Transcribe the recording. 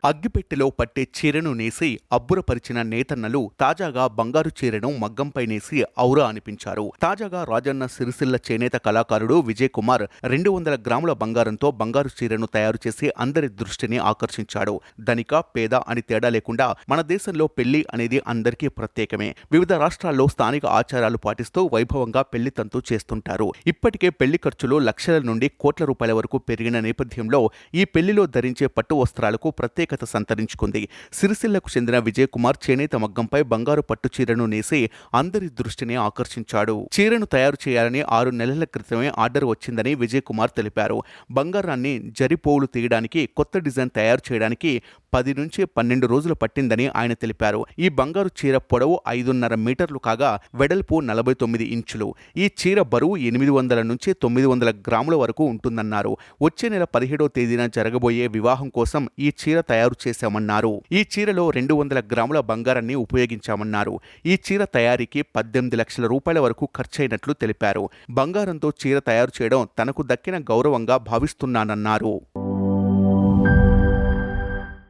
అగ్గిపెట్టెలో పట్టే చీరెను నేసి అబ్బురపరిచిన నేతన్నలు తాజాగా బంగారు చీరెను మగ్గంపై నేసి ఔరా అనిపించారు. తాజాగా రాజన్న సిరిసిల్ల చేనేత కళాకారుడు విజయ్ కుమార్ 200 గ్రాముల బంగారంతో బంగారు చీరెను తయారు చేసి అందరి దృష్టిని ఆకర్షించాడు. ధనిక పేద అని తేడా లేకుండా మన దేశంలో పెళ్లి అనేది అందరికీ ప్రత్యేకమే. వివిధ రాష్ట్రాల్లో స్థానిక ఆచారాలు పాటిస్తూ వైభవంగా పెళ్లి తంతు చేస్తుంటారు. ఇప్పటికే పెళ్లి ఖర్చులు లక్షల నుండి కోట్ల రూపాయల వరకు పెరిగిన నేపథ్యంలో ఈ పెళ్లిలో ధరించే పట్టు వస్త్రాలకు ప్రత్యేకత సంతరించుకుంది. సిరిసిల్లకు చెందిన విజయ్ కుమార్ చేనేత మగ్గంపై బంగారు పట్టు చీరను నేసి అందరి దృష్టిని ఆకర్షించాడు. చీరను తయారు చేయాలని 6 నెలల క్రితమే ఆర్డర్ వచ్చిందని విజయ్ కుమార్ తెలిపారు. బంగారాన్ని జరిపోవులు తీయడానికి, కొత్త డిజైన్ తయారు చేయడానికి 10 నుంచి 12 రోజులు పట్టిందని ఆయన తెలిపారు. ఈ బంగారు చీర పొడవు 5.5 మీటర్లు కాగా వెడల్పు 49 ఇంచులు. ఈ చీర బరువు 800 నుంచి 900 గ్రాముల వరకు ఉంటుందన్నారు. వచ్చే నెల 17వ తేదీన జరగబోయే వివాహం కోసం ఈ చీర తయారు చేశామన్నారు. ఈ చీరలో 200 గ్రాముల బంగారాన్ని ఉపయోగించామన్నారు. ఈ చీర తయారీకి 18 లక్షల రూపాయల వరకు ఖర్చయినట్లు తెలిపారు. బంగారంతో చీర తయారు చేయడం తనకు దక్కిన గౌరవంగా భావిస్తున్నానన్నారు.